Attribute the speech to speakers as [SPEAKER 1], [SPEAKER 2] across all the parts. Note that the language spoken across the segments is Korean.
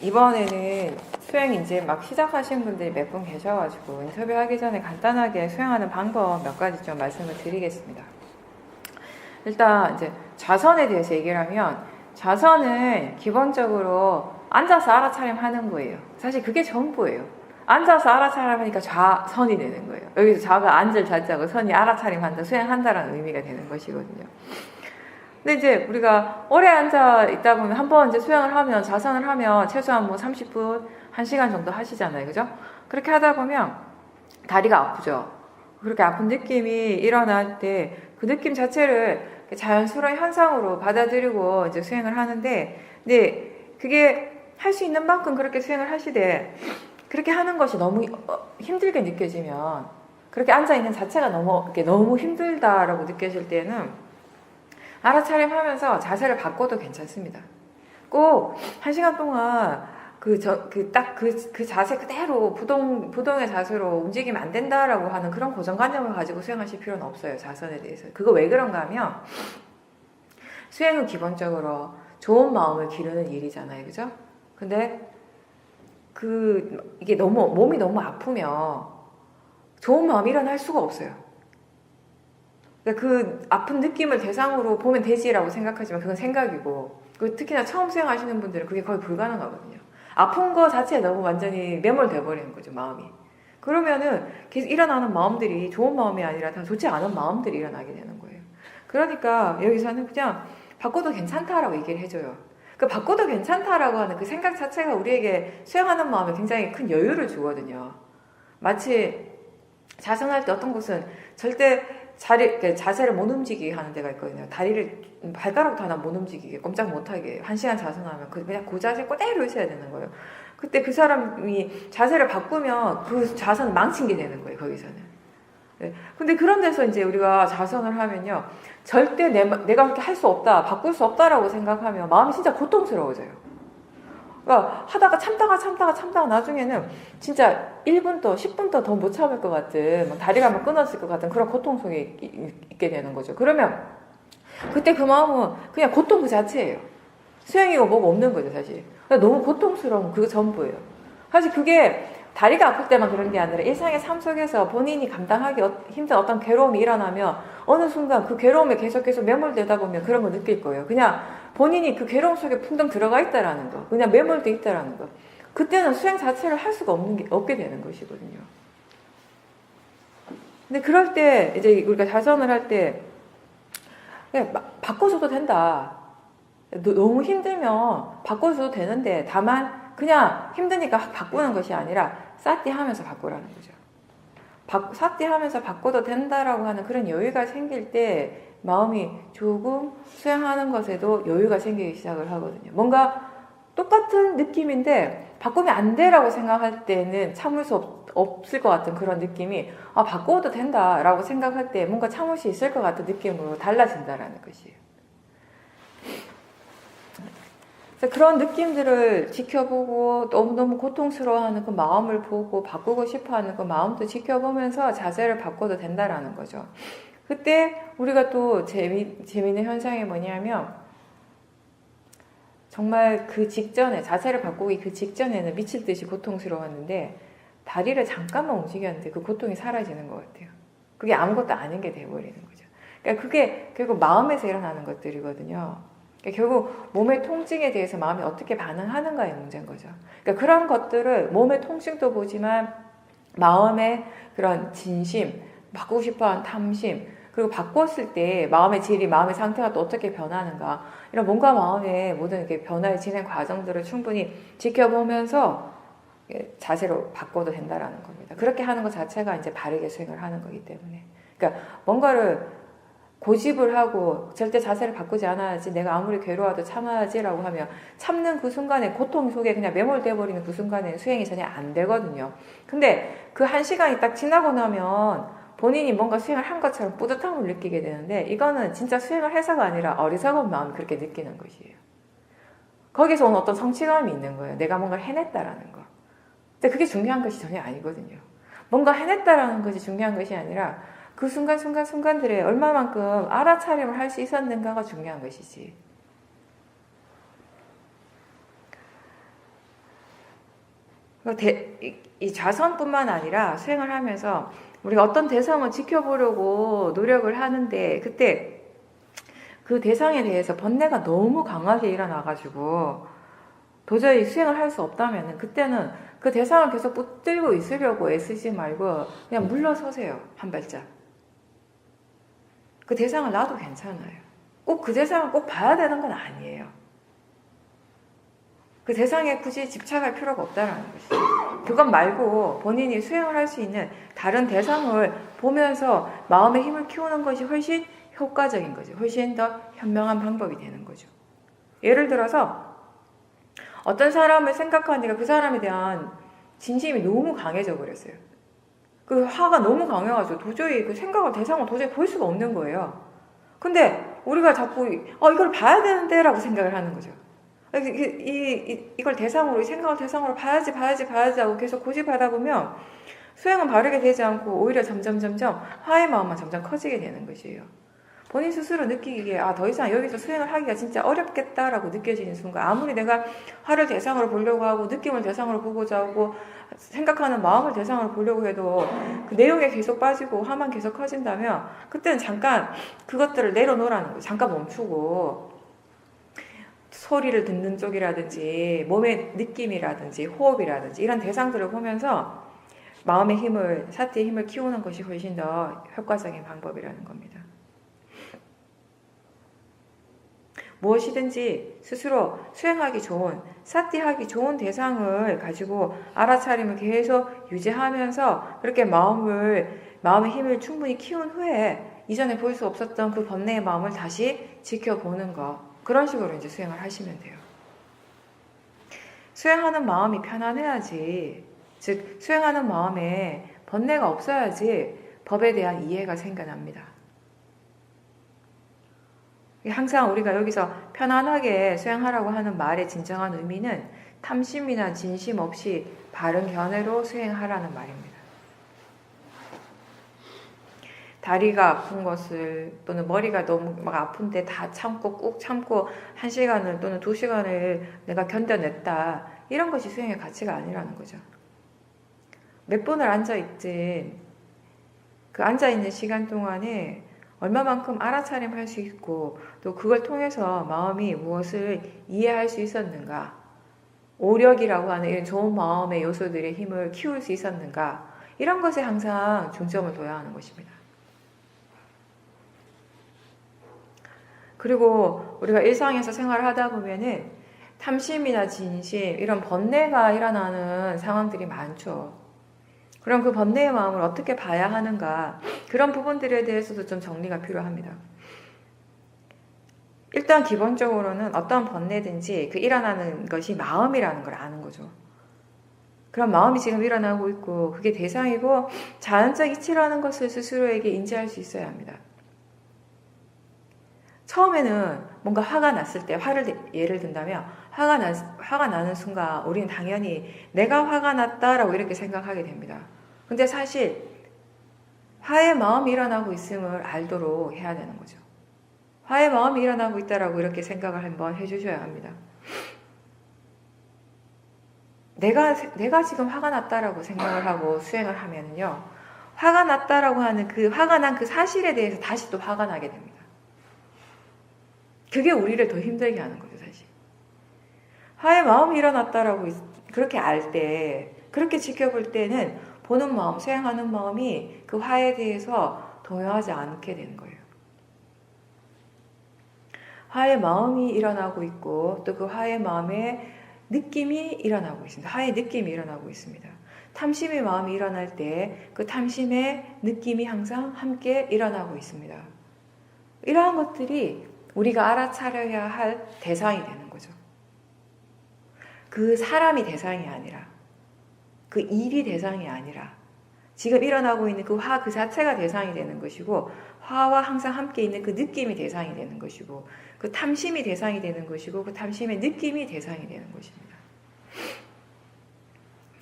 [SPEAKER 1] 이번에는 수행 이제 막 시작하신 분들이 몇 분 계셔가지고 인터뷰하기 전에 간단하게 수행하는 방법 몇 가지 좀 말씀을 드리겠습니다. 일단 이제 자선에 대해서 얘기를 하면 자선은 기본적으로 앉아서 알아차림 하는 거예요. 사실 그게 전부예요. 앉아서 알아차림 하니까 좌선이 되는 거예요. 여기서 좌가 앉을 자자고 선이 알아차림 한다, 수행한다라는 의미가 되는 것이거든요. 근데 이제 우리가 오래 앉아 있다 보면 한번 이제 수행을 하면 자선을 하면 최소한 뭐 30분, 1시간 정도 하시잖아요. 그죠? 그렇게 하다 보면 다리가 아프죠. 그렇게 아픈 느낌이 일어날 때 그 느낌 자체를 자연스러운 현상으로 받아들이고 이제 수행을 하는데, 근데 그게 할 수 있는 만큼 그렇게 수행을 하시되 그렇게 하는 것이 너무 힘들게 느껴지면, 그렇게 앉아 있는 자체가 너무 힘들다라고 느껴질 때는 알아차림하면서 자세를 바꿔도 괜찮습니다. 꼭 1시간 동안 그 자세 그대로 부동의 자세로 움직이면 안 된다라고 하는 그런 고정관념을 가지고 수행하실 필요는 없어요. 자선에 대해서. 그거 왜 그런가 하면 수행은 기본적으로 좋은 마음을 기르는 일이잖아요. 그죠? 근데 이게 몸이 너무 아프면 좋은 마음이 일어날 수가 없어요. 그러니까 그 아픈 느낌을 대상으로 보면 되지라고 생각하지만 그건 생각이고, 특히나 처음 수행하시는 분들은 그게 거의 불가능하거든요. 아픈 거 자체에 너무 완전히 매몰돼 버리는 거죠, 마음이. 그러면은 계속 일어나는 마음들이 좋은 마음이 아니라 다 좋지 않은 마음들이 일어나게 되는 거예요. 그러니까 여기서는 그냥 바꿔도 괜찮다라고 얘기를 해줘요. 그 바꿔도 괜찮다라고 하는 그 생각 자체가 우리에게 수행하는 마음에 굉장히 큰 여유를 주거든요. 마치 자선할 때 어떤 곳은 절대 자세를 못 움직이게 하는 데가 있거든요. 발가락도 하나 못 움직이게, 꼼짝 못하게 1시간 자선하면 그냥 그 자세 그대로 있어야 되는 거예요. 그때 그 사람이 자세를 바꾸면 그 자선 망친 게 되는 거예요, 거기서는. 네. 근데 그런 데서 이제 우리가 자선을 하면요, 절대 내가 그렇게 할 수 없다, 바꿀 수 없다라고 생각하면 마음이 진짜 고통스러워져요. 그러니까 하다가 참다가 나중에는 진짜 1분도 10분도 더 못 참을 것 같은, 다리가 막 끊어질 것 같은 그런 고통 속에 있게 되는 거죠. 그러면 그때 그 마음은 그냥 고통 그 자체예요. 수행이고 뭐가 없는 거죠, 사실. 그러니까 너무 고통스러운 그거 전부예요. 사실 그게 다리가 아플 때만 그런 게 아니라 일상의 삶 속에서 본인이 감당하기 힘든 어떤 괴로움이 일어나면 어느 순간 그 괴로움에 계속해서 매몰되다 보면 그런 거 느낄 거예요. 그냥 본인이 그 괴로움 속에 풍덩 들어가 있다라는 거, 그냥 매몰돼 있다라는 거. 그때는 수행 자체를 할 수가 없게 되는 것이거든요. 근데 그럴 때 이제 우리가 자선을 할 때 그냥 바꿔줘도 된다. 너무 힘들면 바꿔줘도 되는데, 다만 그냥 힘드니까 바꾸는 것이 아니라 싸띠하면서 바꾸라는 거죠. 싸띠하면서 바꿔도 된다라고 하는 그런 여유가 생길 때 마음이 조금 수행하는 것에도 여유가 생기기 시작을 하거든요. 뭔가 똑같은 느낌인데 바꾸면 안 돼라고 생각할 때는 참을 수 없을 것 같은 그런 느낌이, 바꿔도 된다라고 생각할 때 뭔가 참을 수 있을 것 같은 느낌으로 달라진다라는 것이에요. 그런 느낌들을 지켜보고 너무너무 고통스러워하는 그 마음을 보고 바꾸고 싶어하는 그 마음도 지켜보면서 자세를 바꿔도 된다라는 거죠. 그때 우리가 또 재미있는 현상이 뭐냐면, 정말 그 직전에, 자세를 바꾸기 그 직전에는 미칠 듯이 고통스러웠는데 다리를 잠깐만 움직였는데 그 고통이 사라지는 것 같아요. 그게 아무것도 아닌 게 돼버리는 거죠. 그러니까 그게 결국 마음에서 일어나는 것들이거든요. 그러니까 결국 몸의 통증에 대해서 마음이 어떻게 반응하는가의 문제인 거죠. 그러니까 그런 것들을 몸의 통증도 보지만 마음의 그런 진심, 바꾸고 싶어하는 탐심, 그리고 바꿨을 때 마음의 질이, 마음의 상태가 또 어떻게 변하는가, 이런 몸과 마음의 모든 이렇게 변화의 진행 과정들을 충분히 지켜보면서 자세로 바꿔도 된다라는 겁니다. 그렇게 하는 것 자체가 이제 바르게 수행을 하는 거기 때문에. 그러니까 뭔가를 고집을 하고 절대 자세를 바꾸지 않아야지, 내가 아무리 괴로워도 참아야지라고 하면 참는 그 순간에 고통 속에 그냥 매몰돼 버리는 그 순간에 수행이 전혀 안 되거든요. 근데 그 1시간이 딱 지나고 나면 본인이 뭔가 수행을 한 것처럼 뿌듯함을 느끼게 되는데, 이거는 진짜 수행을 해서가 아니라 어리석은 마음이 그렇게 느끼는 것이에요. 거기서 오는 어떤 성취감이 있는 거예요. 내가 뭔가를 해냈다라는 거. 근데 그게 중요한 것이 전혀 아니거든요. 뭔가 해냈다라는 것이 중요한 것이 아니라 그 순간순간들에 얼마만큼 알아차림을 할 수 있었는가가 중요한 것이지. 이 자선뿐만 아니라 수행을 하면서 우리가 어떤 대상을 지켜보려고 노력을 하는데 그때 그 대상에 대해서 번뇌가 너무 강하게 일어나가지고 도저히 수행을 할 수 없다면 그때는 그 대상을 계속 붙들고 있으려고 애쓰지 말고 그냥 물러서세요. 한 발짝. 그 대상을 놔도 괜찮아요. 꼭 그 대상을 꼭 봐야 되는 건 아니에요. 그 대상에 굳이 집착할 필요가 없다는 것이죠. 그것 말고 본인이 수행을 할 수 있는 다른 대상을 보면서 마음의 힘을 키우는 것이 훨씬 효과적인 거죠. 훨씬 더 현명한 방법이 되는 거죠. 예를 들어서 어떤 사람을 생각하니까 그 사람에 대한 진심이 너무 강해져 버렸어요. 그 화가 너무 강해가지고 도저히 그 생각을 대상을 도저히 볼 수가 없는 거예요. 근데 우리가 자꾸 이걸 봐야 되는데 라고 생각을 하는 거죠. 이걸 대상으로, 이 생각을 대상으로 봐야지 하고 계속 고집하다 보면 수행은 바르게 되지 않고 오히려 점점 화의 마음만 점점 커지게 되는 것이에요. 본인 스스로 느끼기에 더 이상 여기서 수행을 하기가 진짜 어렵겠다라고 느껴지는 순간 아무리 내가 화를 대상으로 보려고 하고 느낌을 대상으로 보고자 하고 생각하는 마음을 대상으로 보려고 해도 그 내용에 계속 빠지고 화만 계속 커진다면 그때는 잠깐 그것들을 내려놓으라는 거예요. 잠깐 멈추고 소리를 듣는 쪽이라든지 몸의 느낌이라든지 호흡이라든지 이런 대상들을 보면서 마음의 힘을, 사티의 힘을 키우는 것이 훨씬 더 효과적인 방법이라는 겁니다. 무엇이든지 스스로 수행하기 좋은, 사티하기 좋은 대상을 가지고 알아차림을 계속 유지하면서 그렇게 마음의 힘을 충분히 키운 후에 이전에 볼 수 없었던 그 번뇌의 마음을 다시 지켜보는 것. 그런 식으로 이제 수행을 하시면 돼요. 수행하는 마음이 편안해야지, 즉 수행하는 마음에 번뇌가 없어야지 법에 대한 이해가 생겨납니다. 항상 우리가 여기서 편안하게 수행하라고 하는 말의 진정한 의미는 탐심이나 진심 없이 바른 견해로 수행하라는 말입니다. 다리가 아픈 것을 또는 머리가 너무 막 아픈데 다 참고 꾹 참고 1시간을 또는 2시간을 내가 견뎌냈다. 이런 것이 수행의 가치가 아니라는 거죠. 몇 분을 앉아있든 그 앉아있는 시간 동안에 얼마만큼 알아차림할 수 있고 또 그걸 통해서 마음이 무엇을 이해할 수 있었는가, 오력이라고 하는 이런 좋은 마음의 요소들의 힘을 키울 수 있었는가, 이런 것에 항상 중점을 둬야 하는 것입니다. 그리고 우리가 일상에서 생활을 하다 보면은 탐심이나 진심 이런 번뇌가 일어나는 상황들이 많죠. 그럼 그 번뇌의 마음을 어떻게 봐야 하는가, 그런 부분들에 대해서도 좀 정리가 필요합니다. 일단 기본적으로는 어떤 번뇌든지 그 일어나는 것이 마음이라는 걸 아는 거죠. 그럼 마음이 지금 일어나고 있고 그게 대상이고 자연적 이치라는 것을 스스로에게 인지할 수 있어야 합니다. 처음에는 뭔가 화가 났을 때, 예를 든다면 화가 나는 순간 우리는 당연히 내가 화가 났다라고 이렇게 생각하게 됩니다. 근데 사실 화의 마음이 일어나고 있음을 알도록 해야 되는 거죠. 화의 마음이 일어나고 있다라고 이렇게 생각을 한번 해주셔야 합니다. 내가 지금 화가 났다라고 생각을 하고 수행을 하면요, 화가 났다라고 하는 그 화가 난 그 사실에 대해서 다시 또 화가 나게 됩니다. 그게 우리를 더 힘들게 하는 거죠, 사실. 화의 마음이 일어났다라고 그렇게 알 때, 그렇게 지켜볼 때는 보는 마음, 수행하는 마음이 그 화에 대해서 동요하지 않게 되는 거예요. 화의 마음이 일어나고 있고 또 그 화의 마음에 느낌이 일어나고 있습니다. 화의 느낌이 일어나고 있습니다. 탐심의 마음이 일어날 때 그 탐심의 느낌이 항상 함께 일어나고 있습니다. 이러한 것들이 우리가 알아차려야 할 대상이 되는 거죠. 그 사람이 대상이 아니라, 그 일이 대상이 아니라 지금 일어나고 있는 그 화 그 자체가 대상이 되는 것이고, 화와 항상 함께 있는 그 느낌이 대상이 되는 것이고, 그 탐심이 대상이 되는 것이고, 그 탐심의 느낌이 대상이 되는 것입니다.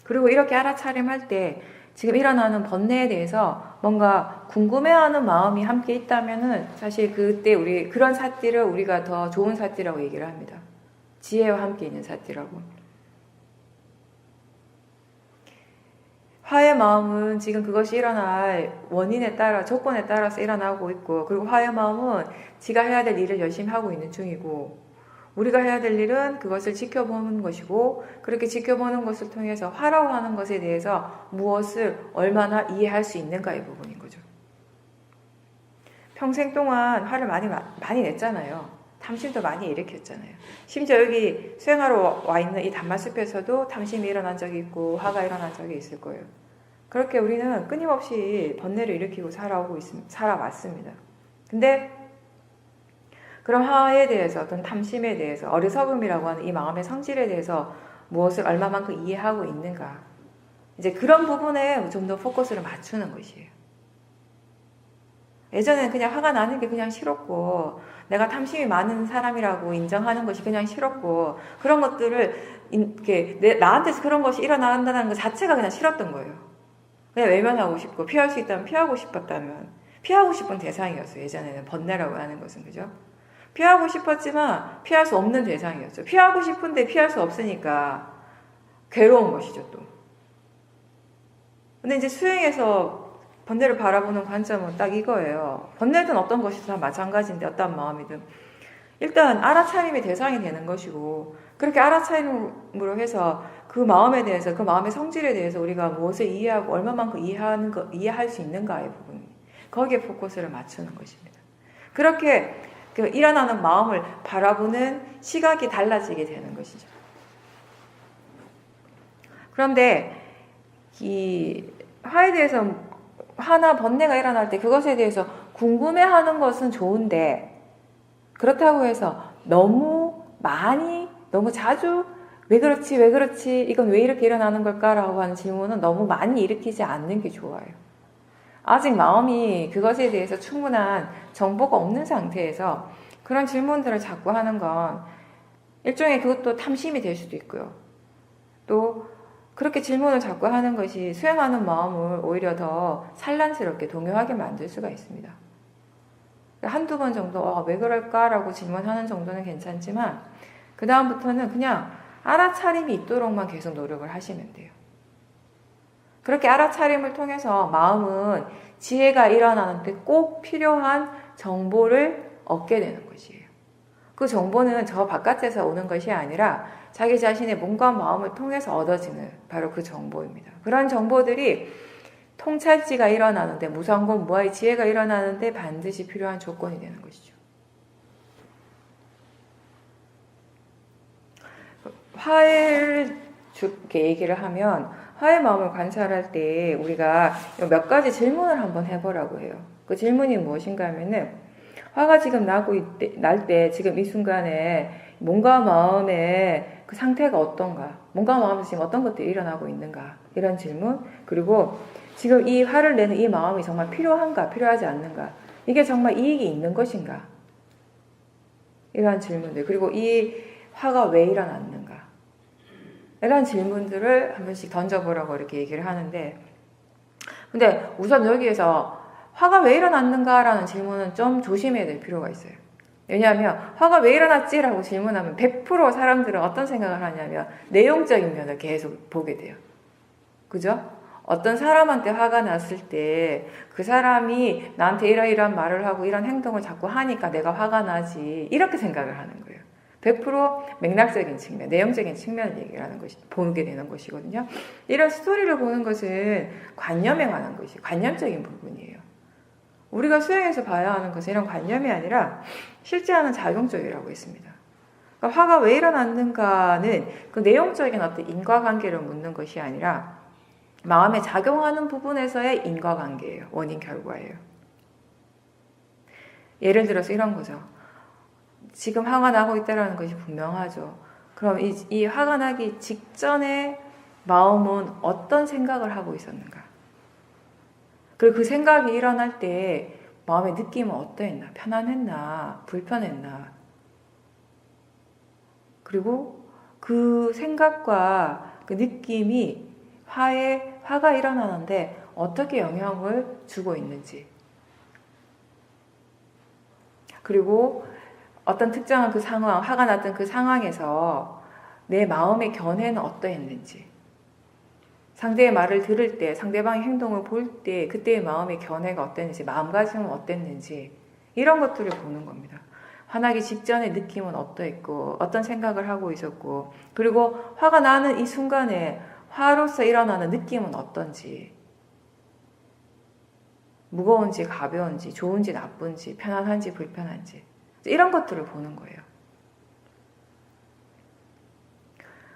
[SPEAKER 1] 그리고 이렇게 알아차림할 때 지금 일어나는 번뇌에 대해서 뭔가 궁금해하는 마음이 함께 있다면은 사실 그때 우리 그런 사띠를 우리가 더 좋은 사띠라고 얘기를 합니다. 지혜와 함께 있는 사띠라고. 화의 마음은 지금 그것이 일어날 원인에 따라 조건에 따라서 일어나고 있고, 그리고 화의 마음은 지가 해야 될 일을 열심히 하고 있는 중이고, 우리가 해야 될 일은 그것을 지켜보는 것이고, 그렇게 지켜보는 것을 통해서 화라고 하는 것에 대해서 무엇을 얼마나 이해할 수 있는가의 부분인 거죠. 평생 동안 화를 많이 냈잖아요. 탐심도 많이 일으켰잖아요. 심지어 여기 수행하러 와 있는 이 단마숲에서도 탐심이 일어난 적이 있고 화가 일어난 적이 있을 거예요. 그렇게 우리는 끊임없이 번뇌를 일으키고 살아왔습니다. 근데 그런 화에 대해서, 어떤 탐심에 대해서, 어리석음이라고 하는 이 마음의 성질에 대해서 무엇을 얼마만큼 이해하고 있는가, 이제 그런 부분에 좀 더 포커스를 맞추는 것이에요. 예전에는 그냥 화가 나는 게 그냥 싫었고, 내가 탐심이 많은 사람이라고 인정하는 것이 그냥 싫었고, 그런 것들을 이렇게 나한테서 그런 것이 일어난다는 것 자체가 그냥 싫었던 거예요. 그냥 외면하고 싶고, 피할 수 있다면 피하고 싶었다면 피하고 싶은 대상이었어요. 예전에는 번뇌라고 하는 것은, 그죠? 피하고 싶었지만 피할 수 없는 대상이었죠. 피하고 싶은데 피할 수 없으니까 괴로운 것이죠, 또. 근데 이제 수행에서 번뇌를 바라보는 관점은 딱 이거예요. 번뇌든 어떤 것이든 다 마찬가지인데, 어떤 마음이든 일단 알아차림의 대상이 되는 것이고, 그렇게 알아차림으로 해서 그 마음에 대해서, 그 마음의 성질에 대해서 우리가 무엇을 이해하고 얼마만큼 이해할 수 있는가의 부분, 거기에 포커스를 맞추는 것입니다. 그렇게 그 일어나는 마음을 바라보는 시각이 달라지게 되는 것이죠. 그런데 이 화에 대해서, 화나 번뇌가 일어날 때 그것에 대해서 궁금해하는 것은 좋은데, 그렇다고 해서 너무 많이, 너무 자주 왜 그렇지, 이건 왜 이렇게 일어나는 걸까라고 하는 질문은 너무 많이 일으키지 않는 게 좋아요. 아직 마음이 그것에 대해서 충분한 정보가 없는 상태에서 그런 질문들을 자꾸 하는 건 일종의 그것도 탐심이 될 수도 있고요. 또 그렇게 질문을 자꾸 하는 것이 수행하는 마음을 오히려 더 산란스럽게 동요하게 만들 수가 있습니다. 한두 번 정도 왜 그럴까라고 질문하는 정도는 괜찮지만, 그 다음부터는 그냥 알아차림이 있도록만 계속 노력을 하시면 돼요. 그렇게 알아차림을 통해서 마음은 지혜가 일어나는데 꼭 필요한 정보를 얻게 되는 것이에요. 그 정보는 저 바깥에서 오는 것이 아니라 자기 자신의 몸과 마음을 통해서 얻어지는 바로 그 정보입니다. 그런 정보들이 통찰지가 일어나는데, 무상공 무아의 지혜가 일어나는데 반드시 필요한 조건이 되는 것이죠. 화해를 이렇게 얘기를 하면, 화의 마음을 관찰할 때 우리가 몇 가지 질문을 한번 해보라고 해요. 그 질문이 무엇인가 하면은, 화가 지금 날 때 지금 이 순간에 몸과 마음의 그 상태가 어떤가, 몸과 마음에서 지금 어떤 것들이 일어나고 있는가, 이런 질문. 그리고 지금 이 화를 내는 이 마음이 정말 필요한가, 필요하지 않는가, 이게 정말 이익이 있는 것인가, 이러한 질문들. 그리고 이 화가 왜 일어났는가, 이런 질문들을 한 번씩 던져보라고 이렇게 얘기를 하는데, 근데 우선 여기에서 화가 왜 일어났는가라는 질문은 좀 조심해야 될 필요가 있어요. 왜냐하면 화가 왜 일어났지라고 질문하면 100% 사람들은 어떤 생각을 하냐면 내용적인 면을 계속 보게 돼요. 그죠? 어떤 사람한테 화가 났을 때 그 사람이 나한테 이러이러한 말을 하고 이런 행동을 자꾸 하니까 내가 화가 나지, 이렇게 생각을 하는 거예요. 100% 맥락적인 측면, 내용적인 측면을 얘기를 하는 것이, 보게 되는 것이거든요. 이런 스토리를 보는 것은 관념에 관한 것이, 관념적인 부분이에요. 우리가 수행해서 봐야 하는 것은 이런 관념이 아니라 실제하는 작용적이라고 했습니다. 그러니까 화가 왜 일어났는가는 그 내용적인 어떤 인과관계를 묻는 것이 아니라 마음에 작용하는 부분에서의 인과관계예요. 원인 결과예요. 예를 들어서 이런 거죠. 지금 화가 나고 있다는 것이 분명하죠. 그럼 이 화가 나기 직전에 마음은 어떤 생각을 하고 있었는가? 그리고 그 생각이 일어날 때 마음의 느낌은 어떠했나? 편안했나? 불편했나? 그리고 그 생각과 그 느낌이 화가 일어나는데 어떻게 영향을 주고 있는지, 그리고 어떤 특정한 그 상황, 화가 났던 그 상황에서 내 마음의 견해는 어떠했는지, 상대의 말을 들을 때, 상대방의 행동을 볼 때, 그때의 마음의 견해가 어땠는지, 마음가짐은 어땠는지, 이런 것들을 보는 겁니다. 화나기 직전의 느낌은 어떠했고, 어떤 생각을 하고 있었고, 그리고 화가 나는 이 순간에 화로서 일어나는 느낌은 어떤지, 무거운지 가벼운지, 좋은지 나쁜지, 편안한지 불편한지, 이런 것들을 보는 거예요.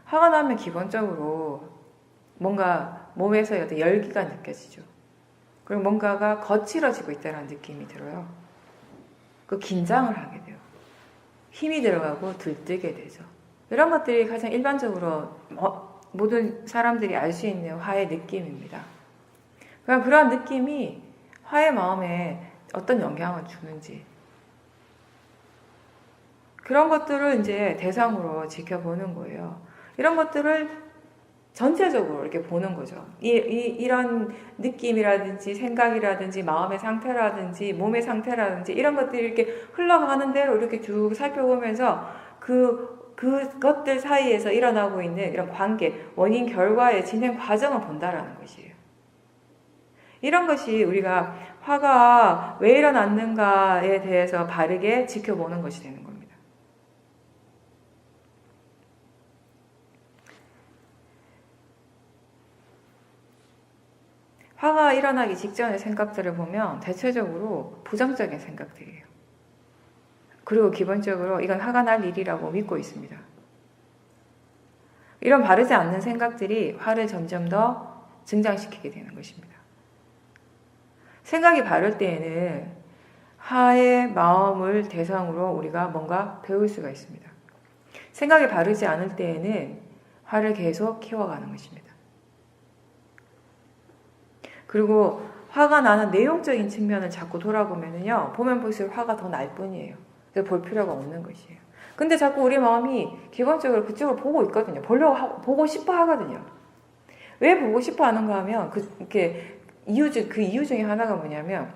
[SPEAKER 1] 화가 나면 기본적으로 뭔가 몸에서 어떤 열기가 느껴지죠. 그리고 뭔가가 거칠어지고 있다는 느낌이 들어요. 그 긴장을 하게 돼요. 힘이 들어가고 들뜨게 되죠. 이런 것들이 가장 일반적으로 모든 사람들이 알 수 있는 화의 느낌입니다. 그럼 그런 느낌이 화의 마음에 어떤 영향을 주는지, 그런 것들을 이제 대상으로 지켜보는 거예요. 이런 것들을 전체적으로 이렇게 보는 거죠. 이런 느낌이라든지 생각이라든지 마음의 상태라든지 몸의 상태라든지 이런 것들이 이렇게 흘러가는 대로 이렇게 쭉 살펴보면서 그것들 사이에서 일어나고 있는 이런 관계, 원인, 결과의 진행 과정을 본다라는 것이에요. 이런 것이 우리가 화가 왜 일어났는가에 대해서 바르게 지켜보는 것이 되는 겁니다. 화가 일어나기 직전의 생각들을 보면 대체적으로 부정적인 생각들이에요. 그리고 기본적으로 이건 화가 날 일이라고 믿고 있습니다. 이런 바르지 않는 생각들이 화를 점점 더 증장시키게 되는 것입니다. 생각이 바를 때에는 화의 마음을 대상으로 우리가 뭔가 배울 수가 있습니다. 생각이 바르지 않을 때에는 화를 계속 키워가는 것입니다. 그리고 화가 나는 내용적인 측면을 자꾸 돌아보면요, 보면 볼수록 화가 더 날 뿐이에요. 그래서 볼 필요가 없는 것이에요. 근데 자꾸 우리 마음이 기본적으로 그쪽을 보고 있거든요. 보고 싶어 하거든요. 왜 보고 싶어 하는가 하면, 그 이유 중에 하나가 뭐냐면,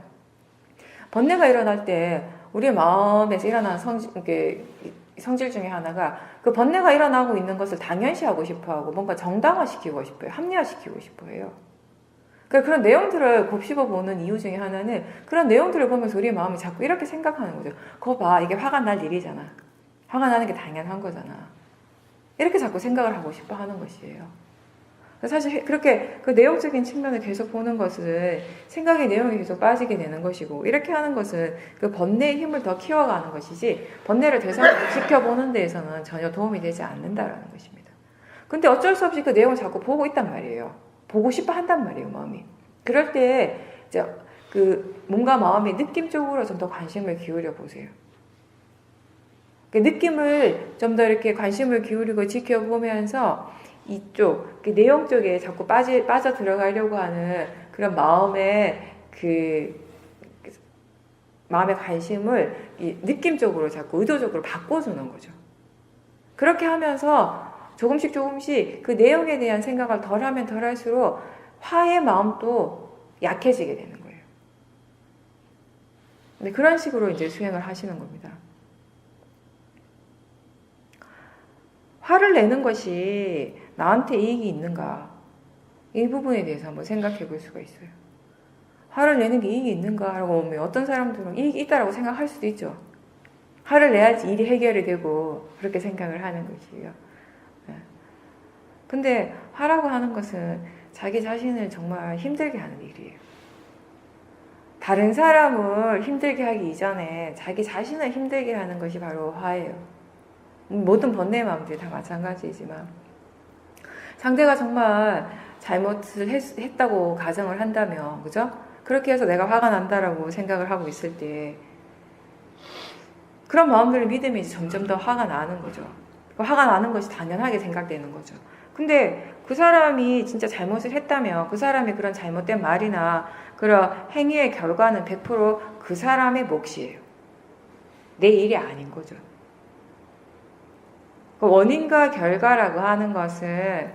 [SPEAKER 1] 번뇌가 일어날 때 우리 마음에서 일어나는 성질 중에 하나가 그 번뇌가 일어나고 있는 것을 당연시하고 싶어 하고 뭔가 정당화시키고 싶어요. 합리화시키고 싶어 해요. 그런 내용들을 곱씹어 보는 이유 중에 하나는 그런 내용들을 보면서 우리의 마음이 자꾸 이렇게 생각하는 거죠. 그거 봐, 이게 화가 날 일이잖아. 화가 나는 게 당연한 거잖아. 이렇게 자꾸 생각을 하고 싶어 하는 것이에요. 사실 그렇게 그 내용적인 측면을 계속 보는 것은 생각의 내용이 계속 빠지게 되는 것이고, 이렇게 하는 것은 그 번뇌의 힘을 더 키워가는 것이지 번뇌를 대상으로 지켜보는 데에서는 전혀 도움이 되지 않는다라는 것입니다. 근데 어쩔 수 없이 그 내용을 자꾸 보고 있단 말이에요. 보고 싶어 한단 말이에요, 마음이. 그럴 때 이제 뭔가 마음의 느낌 쪽으로 좀 더 관심을 기울여 보세요. 그 느낌을 좀 더 이렇게 관심을 기울이고 지켜보면서 이쪽 내용 쪽에 자꾸 빠져 들어가려고 하는 그런 마음의 관심을 이 느낌 쪽으로 자꾸 의도적으로 바꿔주는 거죠. 그렇게 하면서 조금씩 그 내용에 대한 생각을 덜하면 덜할수록 화의 마음도 약해지게 되는 거예요. 근데 그런 식으로 이제 수행을 하시는 겁니다. 화를 내는 것이 나한테 이익이 있는가? 이 부분에 대해서 한번 생각해 볼 수가 있어요. 화를 내는 게 이익이 있는가? 라고 하면 어떤 사람들은 이익이 있다라고 생각할 수도 있죠. 화를 내야지 일이 해결이 되고 그렇게 생각을 하는 것이에요. 근데 화라고 하는 것은 자기 자신을 정말 힘들게 하는 일이에요. 다른 사람을 힘들게 하기 이전에 자기 자신을 힘들게 하는 것이 바로 화예요. 모든 번뇌의 마음들이 다 마찬가지이지만, 상대가 정말 잘못을 했다고 가정을 한다면, 그죠? 그렇게 해서 내가 화가 난다라고 생각을 하고 있을 때 그런 마음들을 믿으면 이제 점점 더 화가 나는 거죠. 화가 나는 것이 당연하게 생각되는 거죠. 근데 그 사람이 진짜 잘못을 했다면 그 사람이 그런 잘못된 말이나 그런 행위의 결과는 100% 그 사람의 몫이에요. 내 일이 아닌 거죠. 원인과 결과라고 하는 것은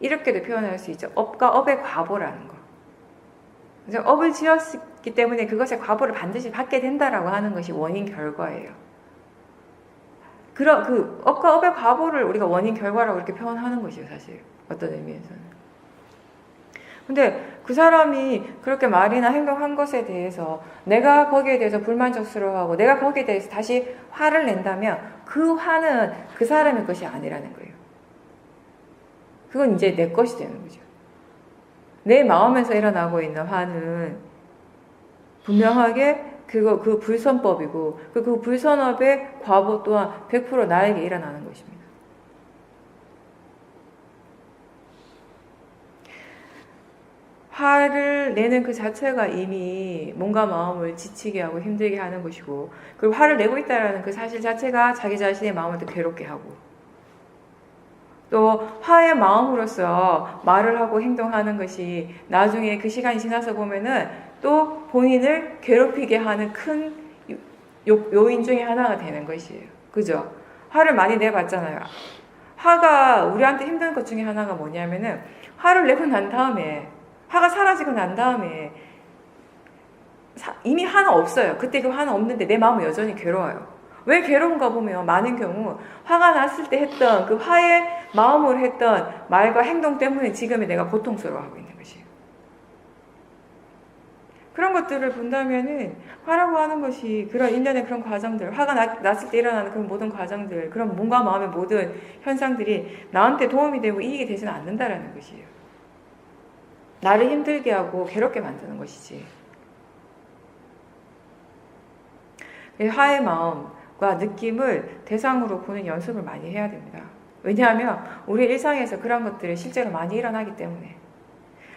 [SPEAKER 1] 이렇게도 표현할 수 있죠. 업과 업의 과보라는 거. 그래서 업을 지었기 때문에 그것의 과보를 반드시 받게 된다라고 하는 것이 원인 결과예요. 그 업과 업의 과보를 우리가 원인 결과라고 이렇게 표현하는 것이에요, 사실. 어떤 의미에서는. 근데 그 사람이 그렇게 말이나 행동한 것에 대해서 내가 거기에 대해서 불만족스러워하고 내가 거기에 대해서 다시 화를 낸다면 그 화는 그 사람의 것이 아니라는 거예요. 그건 이제 내 것이 되는 거죠. 내 마음에서 일어나고 있는 화는 분명하게 그 불선법이고 그 불선업의 과보 또한 100% 나에게 일어나는 것입니다. 화를 내는 그 자체가 이미 몸과 마음을 지치게 하고 힘들게 하는 것이고, 그리고 화를 내고 있다는 그 사실 자체가 자기 자신의 마음을 더 괴롭게 하고, 또 화의 마음으로서 말을 하고 행동하는 것이 나중에 그 시간이 지나서 보면은 또 본인을 괴롭히게 하는 큰 요인 중에 하나가 되는 것이에요. 그죠? 화를 많이 내봤잖아요. 화가 우리한테 힘든 것 중에 하나가 뭐냐면은, 화를 내고 난 다음에, 화가 사라지고 난 다음에 이미 화는 없어요. 그때 그 화는 없는데 내 마음은 여전히 괴로워요. 왜 괴로운가 보면 많은 경우 화가 났을 때 했던 그 화의 마음으로 했던 말과 행동 때문에 지금의 내가 고통스러워하고 있는 것이에요. 그런 것들을 본다면은 화라고 하는 것이 그런 일련의 그런 과정들, 화가 났을 때 일어나는 그런 모든 과정들, 그런 몸과 마음의 모든 현상들이 나한테 도움이 되고 이익이 되지는 않는다라는 것이에요. 나를 힘들게 하고 괴롭게 만드는 것이지. 화의 마음과 느낌을 대상으로 보는 연습을 많이 해야 됩니다. 왜냐하면 우리 일상에서 그런 것들이 실제로 많이 일어나기 때문에.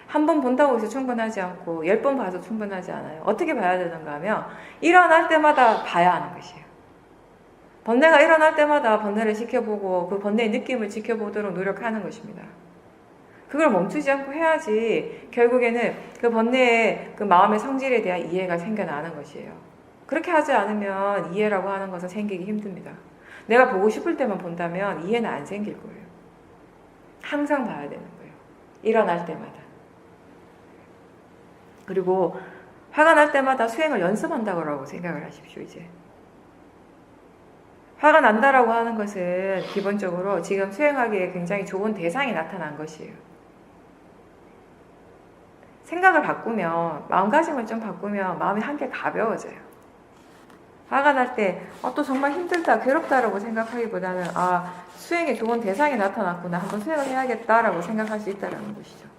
[SPEAKER 1] 한 번 본다고 해서 충분하지 않고 10번 봐도 충분하지 않아요. 어떻게 봐야 되는가 하면 일어날 때마다 봐야 하는 것이에요. 번뇌가 일어날 때마다 번뇌를 지켜보고 그 번뇌의 느낌을 지켜보도록 노력하는 것입니다. 그걸 멈추지 않고 해야지 결국에는 그 번뇌의 그 마음의 성질에 대한 이해가 생겨나는 것이에요. 그렇게 하지 않으면 이해라고 하는 것은 생기기 힘듭니다. 내가 보고 싶을 때만 본다면 이해는 안 생길 거예요. 항상 봐야 되는 거예요. 일어날 때마다. 그리고 화가 날 때마다 수행을 연습한다고 생각을 하십시오. 이제 화가 난다라고 하는 것은 기본적으로 지금 수행하기에 굉장히 좋은 대상이 나타난 것이에요. 생각을 바꾸면, 마음가짐을 좀 바꾸면 마음이 한결 가벼워져요. 화가 날 때 또 정말 힘들다, 괴롭다라고 생각하기보다는 수행에 좋은 대상이 나타났구나, 한번 수행을 해야겠다라고 생각할 수 있다는 것이죠.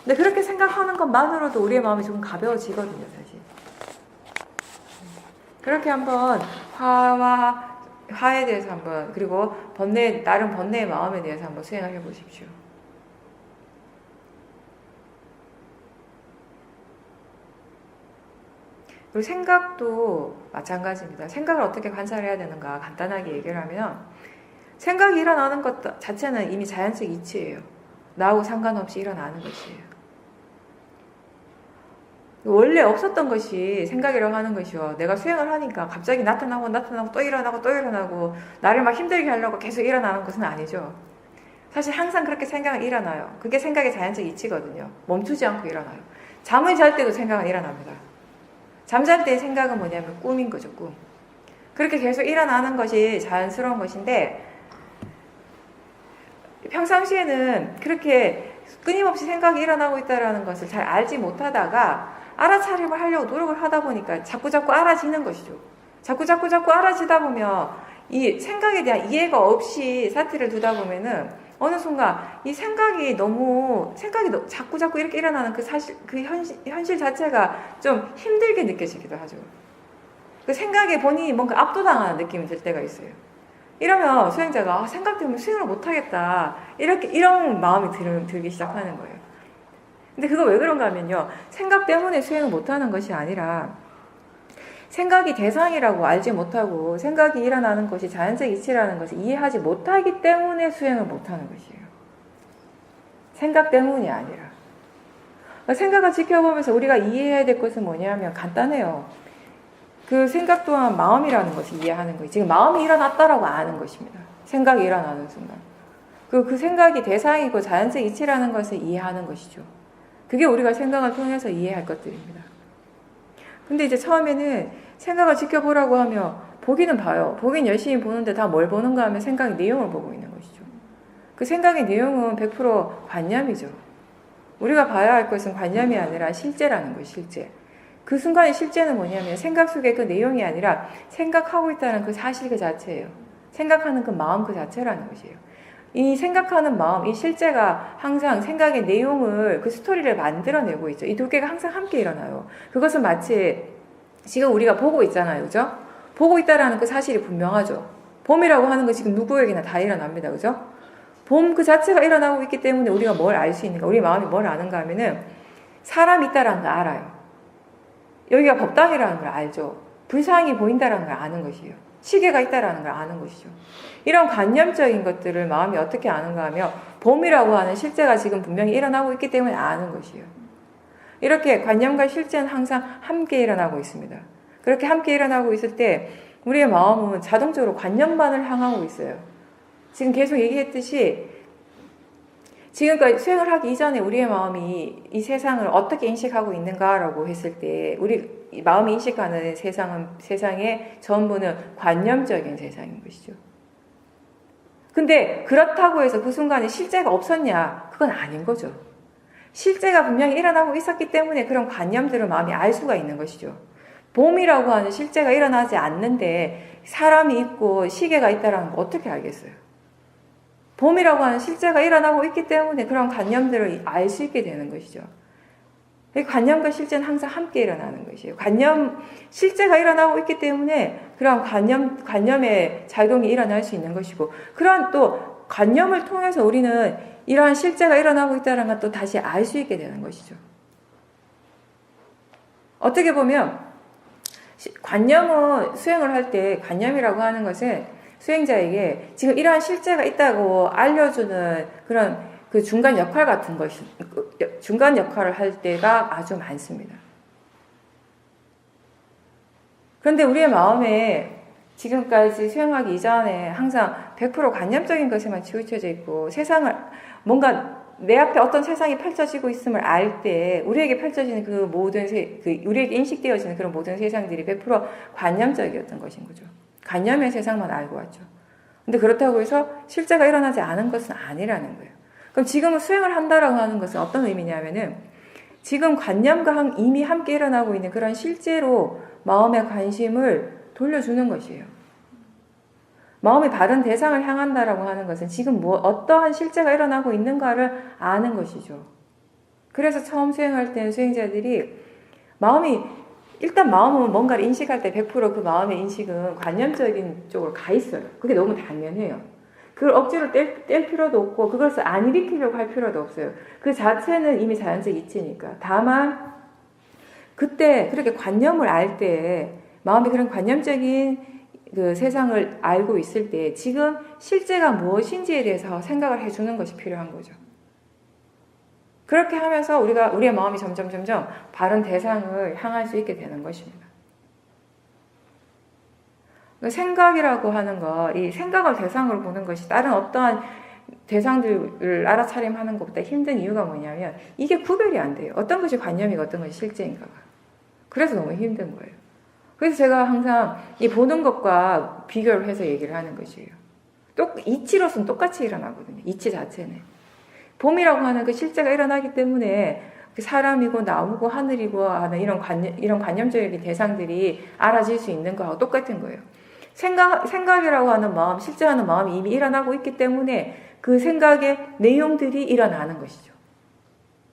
[SPEAKER 1] 근데 그렇게 생각하는 것만으로도 우리의 마음이 조금 가벼워지거든요, 사실. 그렇게 한번 화에 대해서 한번, 그리고 다른 번뇌의 마음에 대해서 한번 수행을 해보십시오. 그리고 생각도 마찬가지입니다. 생각을 어떻게 관찰해야 되는가 간단하게 얘기를 하면, 생각이 일어나는 것 자체는 이미 자연적 이치예요. 나하고 상관없이 일어나는 것이에요. 원래 없었던 것이 생각이라고 하는 것이요. 내가 수행을 하니까 갑자기 나타나고 또 일어나고 나를 막 힘들게 하려고 계속 일어나는 것은 아니죠. 사실 항상 그렇게 생각은 일어나요. 그게 생각의 자연적 이치거든요. 멈추지 않고 일어나요. 잠을 잘 때도 생각은 일어납니다. 잠잘 때의 생각은 뭐냐면 꿈인 거죠, 꿈. 그렇게 계속 일어나는 것이 자연스러운 것인데, 평상시에는 그렇게 끊임없이 생각이 일어나고 있다는 것을 잘 알지 못하다가 알아차림을 하려고 노력을 하다 보니까 자꾸 알아지는 것이죠. 자꾸 알아지다 보면 이 생각에 대한 이해가 없이 사태를 두다 보면은 어느 순간 이 생각이 자꾸 이렇게 일어나는 그 사실, 그 현실 자체가 좀 힘들게 느껴지기도 하죠. 그 생각에 본인이 뭔가 압도당하는 느낌이 들 때가 있어요. 이러면 수행자가 생각 때문에 수행을 못하겠다, 이런 마음이 들기 시작하는 거예요. 근데 그거 왜 그런가 하면요, 생각 때문에 수행을 못하는 것이 아니라 생각이 대상이라고 알지 못하고 생각이 일어나는 것이 자연적 이치라는 것을 이해하지 못하기 때문에 수행을 못하는 것이에요. 생각 때문이 아니라. 생각을 지켜보면서 우리가 이해해야 될 것은 뭐냐면 간단해요. 그 생각 또한 마음이라는 것을 이해하는 거예요. 지금 마음이 일어났다라고 아는 것입니다. 생각이 일어나는 순간. 그 생각이 대상이고 자연적 이치라는 것을 이해하는 것이죠. 그게 우리가 생각을 통해서 이해할 것들입니다. 근데 이제 처음에는 생각을 지켜보라고 하면 보기는 봐요. 보긴 열심히 보는데 다 뭘 보는가 하면 생각의 내용을 보고 있는 것이죠. 그 생각의 내용은 100% 관념이죠. 우리가 봐야 할 것은 관념이 아니라 실제라는 거예요. 실제. 그 순간의 실제는 뭐냐면 생각 속의 그 내용이 아니라 생각하고 있다는 그 사실 그 자체예요. 생각하는 그 마음 그 자체라는 것이에요. 이 생각하는 마음, 이 실제가 항상 생각의 내용을, 그 스토리를 만들어내고 있죠. 이 두 개가 항상 함께 일어나요. 그것은 마치 지금 우리가 보고 있잖아요. 그죠? 보고 있다라는 그 사실이 분명하죠. 봄이라고 하는 거 지금 누구에게나 다 일어납니다. 그죠? 봄 그 자체가 일어나고 있기 때문에 우리가 뭘 알 수 있는가? 우리 마음이 뭘 아는가 하면은 사람이 있다라는 걸 알아요. 여기가 법당이라는 걸 알죠. 불상이 보인다라는 걸 아는 것이에요. 시계가 있다라는 걸 아는 것이죠. 이런 관념적인 것들을 마음이 어떻게 아는가 하면 봄이라고 하는 실제가 지금 분명히 일어나고 있기 때문에 아는 것이에요. 이렇게 관념과 실제는 항상 함께 일어나고 있습니다. 그렇게 함께 일어나고 있을 때 우리의 마음은 자동적으로 관념만을 향하고 있어요. 지금 계속 얘기했듯이 지금까지 수행을 하기 이전에 우리의 마음이 이 세상을 어떻게 인식하고 있는가라고 했을 때 우리 마음이 인식하는 세상의 전부는 관념적인 세상인 것이죠. 근데 그렇다고 해서 그 순간에 실제가 없었냐? 그건 아닌 거죠. 실제가 분명히 일어나고 있었기 때문에 그런 관념들을 마음이 알 수가 있는 것이죠. 봄이라고 하는 실제가 일어나지 않는데 사람이 있고 시계가 있다는 거 어떻게 알겠어요? 봄이라고 하는 실제가 일어나고 있기 때문에 그런 관념들을 알 수 있게 되는 것이죠. 관념과 실제는 항상 함께 일어나는 것이에요. 실제가 일어나고 있기 때문에 그런 관념의 작용이 일어날 수 있는 것이고, 그러한 또 관념을 통해서 우리는 이러한 실제가 일어나고 있다는 걸 또 다시 알 수 있게 되는 것이죠. 어떻게 보면, 관념은 수행을 할 때, 관념이라고 하는 것은 수행자에게 지금 이러한 실제가 있다고 알려주는 그런 그 중간 역할 같은 것이, 중간 역할을 할 때가 아주 많습니다. 그런데 우리의 마음에 지금까지 수행하기 이전에 항상 100% 관념적인 것에만 치우쳐져 있고 세상을, 뭔가 내 앞에 어떤 세상이 펼쳐지고 있음을 알 때 우리에게 펼쳐지는 그 모든, 우리에게 인식되어지는 그런 모든 세상들이 100% 관념적이었던 것인 거죠. 관념의 세상만 알고 왔죠. 근데 그렇다고 해서 실제가 일어나지 않은 것은 아니라는 거예요. 그럼 지금은 수행을 한다라고 하는 것은 어떤 의미냐면은 지금 관념과 이미 함께 일어나고 있는 그런 실제로 마음의 관심을 돌려주는 것이에요. 마음이 바른 대상을 향한다라고 하는 것은 지금 어떠한 실제가 일어나고 있는가를 아는 것이죠. 그래서 처음 수행할 때는 수행자들이 일단 마음은 뭔가를 인식할 때 100% 그 마음의 인식은 관념적인 쪽으로 가 있어요. 그게 너무 당연해요. 그걸 억지로 뗄 필요도 없고 그것을 안 일으키려고 할 필요도 없어요. 그 자체는 이미 자연적 이치니까. 다만 그때 그렇게 관념을 알 때 마음이 그런 관념적인 그 세상을 알고 있을 때 지금 실제가 무엇인지에 대해서 생각을 해주는 것이 필요한 거죠. 그렇게 하면서 우리의 마음이 점점 바른 대상을 향할 수 있게 되는 것입니다. 생각이라고 하는 거, 이 생각을 대상으로 보는 것이 다른 어떠한 대상들을 알아차림하는 것보다 힘든 이유가 뭐냐면 이게 구별이 안 돼요. 어떤 것이 관념이고 어떤 것이 실제인가가. 그래서 너무 힘든 거예요. 그래서 제가 항상 이 보는 것과 비교를 해서 얘기를 하는 것이에요. 이치로서는 똑같이 일어나거든요. 이치 자체는. 봄이라고 하는 그 실제가 일어나기 때문에 사람이고 나무고 하늘이고 하는 이런 관념적인 대상들이 알아질 수 있는 거하고 똑같은 거예요. 생각이라고 하는 마음, 실제 하는 마음이 이미 일어나고 있기 때문에 그 생각의 내용들이 일어나는 것이죠.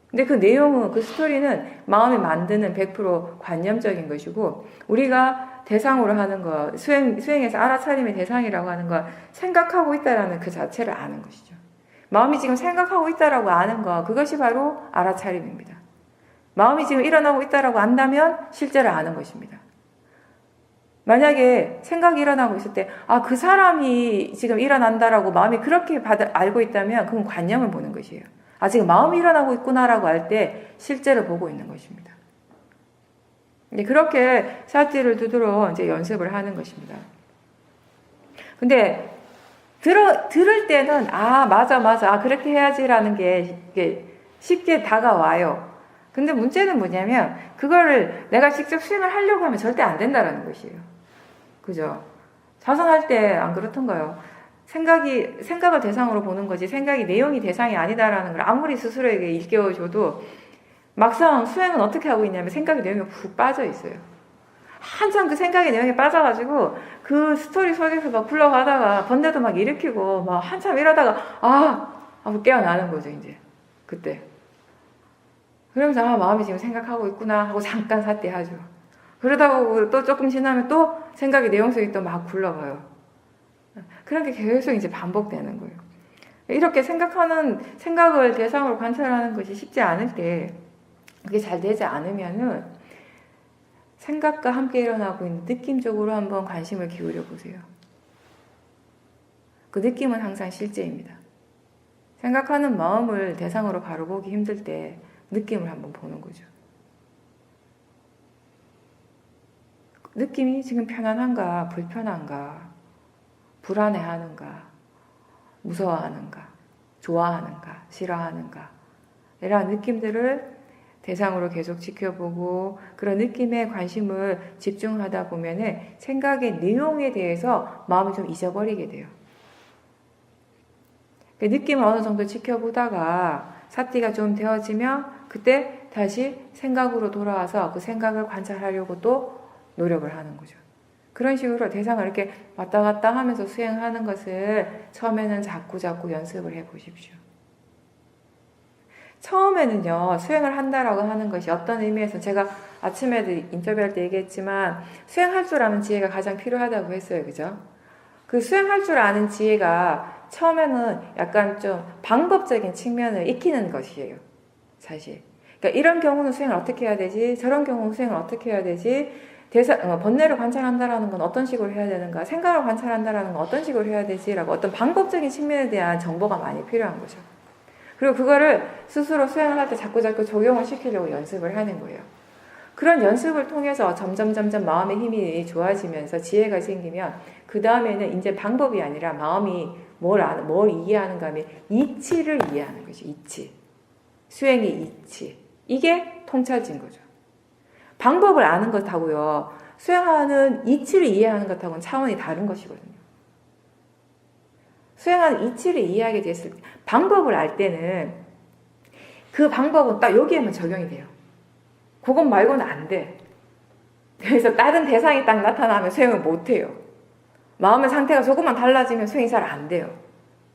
[SPEAKER 1] 근데 그 내용은, 그 스토리는 마음이 만드는 100% 관념적인 것이고, 우리가 대상으로 하는 것, 수행에서 알아차림의 대상이라고 하는 걸 생각하고 있다라는 그 자체를 아는 것이죠. 마음이 지금 생각하고 있다라고 아는 것, 그것이 바로 알아차림입니다. 마음이 지금 일어나고 있다라고 안다면 실제를 아는 것입니다. 만약에 생각이 일어나고 있을 때, 그 사람이 지금 일어난다라고 마음이 그렇게 알고 있다면 그건 관념을 보는 것이에요. 지금 마음이 일어나고 있구나라고 할 때 실제를 보고 있는 것입니다. 그렇게 살띠를 두드러 이제 연습을 하는 것입니다. 근데 들을 때는 맞아 그렇게 해야지라는 게 쉽게 다가와요. 근데 문제는 뭐냐면 그거를 내가 직접 수행을 하려고 하면 절대 안 된다라는 것이에요. 그죠? 자선할 때 안 그렇던가요? 생각을 대상으로 보는 거지 생각이 내용이 대상이 아니다라는 걸 아무리 스스로에게 일깨워줘도 막상 수행은 어떻게 하고 있냐면 생각의 내용이 푹 빠져 있어요. 한참 그 생각의 내용에 빠져가지고 그 스토리 속에서 막 굴러가다가 번뇌도 막 일으키고 막 한참 이러다가 하고 깨어나는 거죠 이제 그때. 그러면서 마음이 지금 생각하고 있구나 하고 잠깐 삿대하죠. 그러다 보고 또 조금 지나면 또 생각의 내용 속에 또 막 굴러가요. 그런 게 계속 이제 반복되는 거예요. 이렇게 생각을 대상으로 관찰하는 것이 쉽지 않을 때, 그게 잘 되지 않으면은 생각과 함께 일어나고 있는 느낌 쪽으로 한번 관심을 기울여 보세요. 그 느낌은 항상 실제입니다. 생각하는 마음을 대상으로 바로 보기 힘들 때 느낌을 한번 보는 거죠. 느낌이 지금 편안한가, 불편한가, 불안해하는가, 무서워하는가, 좋아하는가, 싫어하는가 이런 느낌들을 대상으로 계속 지켜보고 그런 느낌에 관심을 집중하다 보면은 생각의 내용에 대해서 마음을 좀 잊어버리게 돼요. 그 느낌을 어느 정도 지켜보다가 삿대가 좀 되어지면 그때 다시 생각으로 돌아와서 그 생각을 관찰하려고 또 노력을 하는 거죠. 그런 식으로 대상을 이렇게 왔다 갔다 하면서 수행하는 것을 처음에는 자꾸 연습을 해 보십시오. 처음에는요, 수행을 한다라고 하는 것이 어떤 의미에서 제가 아침에도 인터뷰할 때 얘기했지만 수행할 줄 아는 지혜가 가장 필요하다고 했어요. 그죠? 그 수행할 줄 아는 지혜가 처음에는 약간 좀 방법적인 측면을 익히는 것이에요. 사실. 그러니까 이런 경우는 수행을 어떻게 해야 되지? 저런 경우는 수행을 어떻게 해야 되지? 번뇌를 관찰한다라는 건 어떤 식으로 해야 되는가? 생각을 관찰한다라는 건 어떤 식으로 해야 되지라고 어떤 방법적인 측면에 대한 정보가 많이 필요한 거죠. 그리고 그거를 스스로 수행을 할 때 자꾸 적용을 시키려고 연습을 하는 거예요. 그런 연습을 통해서 점점 마음의 힘이 좋아지면서 지혜가 생기면 그 다음에는 이제 방법이 아니라 마음이 뭘 이해하는가 하면 이치를 이해하는 거죠. 이치. 수행의 이치. 이게 통찰진 거죠. 방법을 아는 것하고요. 수행하는 이치를 이해하는 것하고는 차원이 다른 것이거든요. 수행하는 이치를 이해하게 됐을 때 방법을 알 때는 그 방법은 딱 여기에만 적용이 돼요. 그것 말고는 안 돼. 그래서 다른 대상이 딱 나타나면 수행을 못 해요. 마음의 상태가 조금만 달라지면 수행이 잘 안 돼요.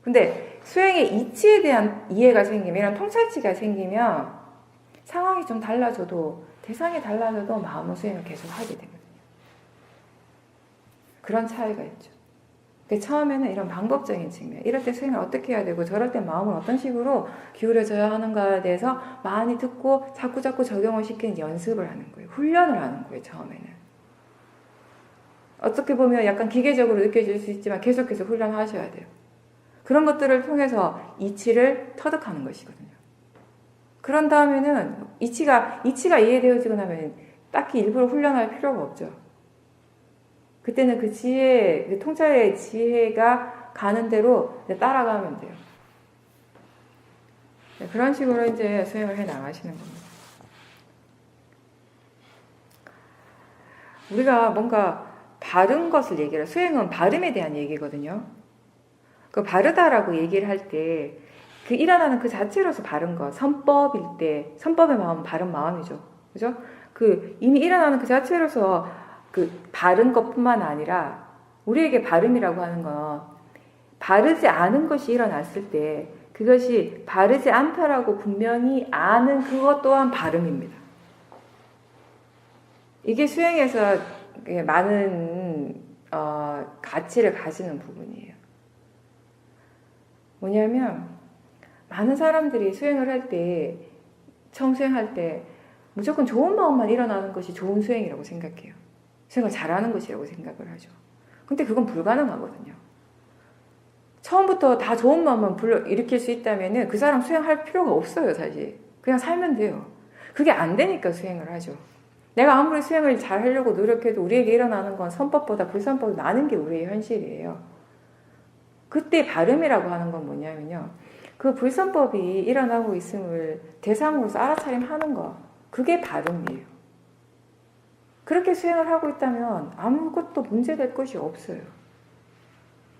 [SPEAKER 1] 근데 수행의 이치에 대한 이해가 생기면 이런 통찰치가 생기면 상황이 좀 달라져도 대상이 달라져도 마음의 수행을 계속 하게 되거든요. 그런 차이가 있죠. 처음에는 이런 방법적인 측면, 이럴 때 수행을 어떻게 해야 되고 저럴 때 마음을 어떤 식으로 기울여져야 하는가에 대해서 많이 듣고 자꾸 적용을 시키는 연습을 하는 거예요. 훈련을 하는 거예요. 처음에는. 어떻게 보면 약간 기계적으로 느껴질 수 있지만 계속 훈련하셔야 돼요. 그런 것들을 통해서 이치를 터득하는 것이거든요. 그런 다음에는 이치가 이해되어지고 나면 딱히 일부러 훈련할 필요가 없죠. 그때는 그 지혜, 그 통찰의 지혜가 가는 대로 따라가면 돼요. 그런 식으로 이제 수행을 해 나가시는 겁니다. 우리가 뭔가 바른 것을 얘기해요. 수행은 발음에 대한 얘기거든요. 그 바르다라고 얘기를 할 때 그 일어나는 그 자체로서 바른 것, 선법일 때, 선법의 마음은 바른 마음이죠. 그죠? 그 이미 일어나는 그 자체로서 그 바른 것뿐만 아니라 우리에게 바름이라고 하는 건 바르지 않은 것이 일어났을 때 그것이 바르지 않다라고 분명히 아는 그것 또한 바름입니다. 이게 수행에서 많은 가치를 가지는 부분이에요. 뭐냐면 많은 사람들이 수행을 할 때, 청수행할 때 무조건 좋은 마음만 일어나는 것이 좋은 수행이라고 생각해요. 수행을 잘하는 것이라고 생각을 하죠. 근데 그건 불가능하거든요. 처음부터 다 좋은 마음만 일으킬 수 있다면 그 사람 수행할 필요가 없어요. 사실 그냥 살면 돼요. 그게 안 되니까 수행을 하죠. 내가 아무리 수행을 잘 하려고 노력해도 우리에게 일어나는 건 선법보다 불선법이 나는 게 우리의 현실이에요. 그때 발음이라고 하는 건 뭐냐면요, 그 불선법이 일어나고 있음을 대상으로서 알아차림하는 거, 그게 발음이에요. 그렇게 수행을 하고 있다면 아무것도 문제될 것이 없어요.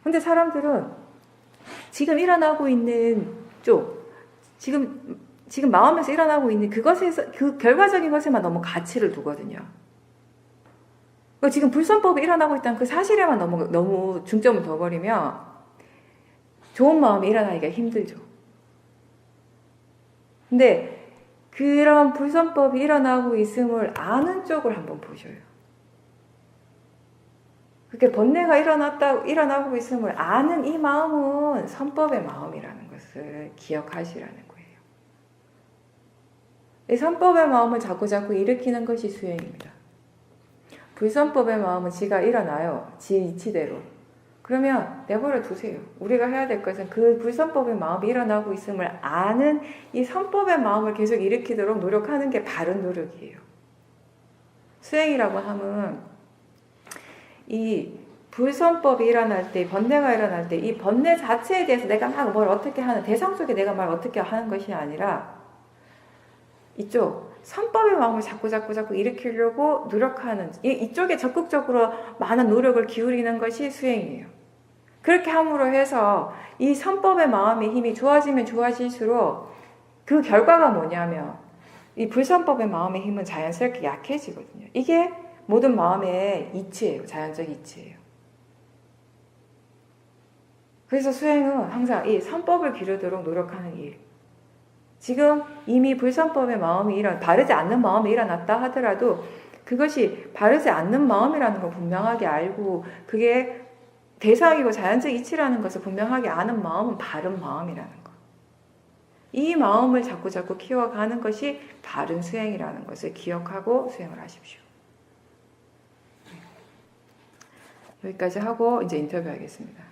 [SPEAKER 1] 근데 사람들은
[SPEAKER 2] 지금 일어나고 있는 쪽, 지금 마음에서 일어나고 있는 그것에서, 그 결과적인 것에만 너무 가치를 두거든요. 지금 불선법이 일어나고 있다는 그 사실에만 너무 중점을 둬버리면 좋은 마음이 일어나기가 힘들죠. 근데 그런 불선법이 일어나고 있음을 아는 쪽을 한번 보셔요. 그렇게 번뇌가 일어나고 있음을 아는 이 마음은 선법의 마음이라는 것을 기억하시라는 거예요. 이 선법의 마음을 자꾸 일으키는 것이 수행입니다. 불선법의 마음은 지가 일어나요. 지 이치대로. 그러면 내버려 두세요. 우리가 해야 될 것은 그 불선법의 마음이 일어나고 있음을 아는 이 선법의 마음을 계속 일으키도록 노력하는 게 바른 노력이에요. 수행이라고 하면 이 불선법이 일어날 때, 번뇌가 일어날 때 이 번뇌 자체에 대해서 내가 막 뭘 어떻게 하는, 대상 속에 내가 말 어떻게 하는 것이 아니라 이쪽 선법의 마음을 자꾸 일으키려고 노력하는, 이쪽에 적극적으로 많은 노력을 기울이는 것이 수행이에요. 그렇게 함으로 해서 이 선법의 마음의 힘이 좋아지면 좋아질수록 그 결과가 뭐냐면 이 불선법의 마음의 힘은 자연스럽게 약해지거든요. 이게 모든 마음의 이치예요. 자연적 이치예요. 그래서 수행은 항상 이 선법을 기르도록 노력하는 일. 지금 이미 불선법의 마음이 바르지 않는 마음이 일어났다 하더라도 그것이 바르지 않는 마음이라는 걸 분명하게 알고 그게 대상이고 자연적 이치라는 것을 분명하게 아는 마음은 바른 마음이라는 것. 이 마음을 자꾸 키워가는 것이 바른 수행이라는 것을 기억하고 수행을 하십시오. 여기까지 하고 이제 인터뷰하겠습니다.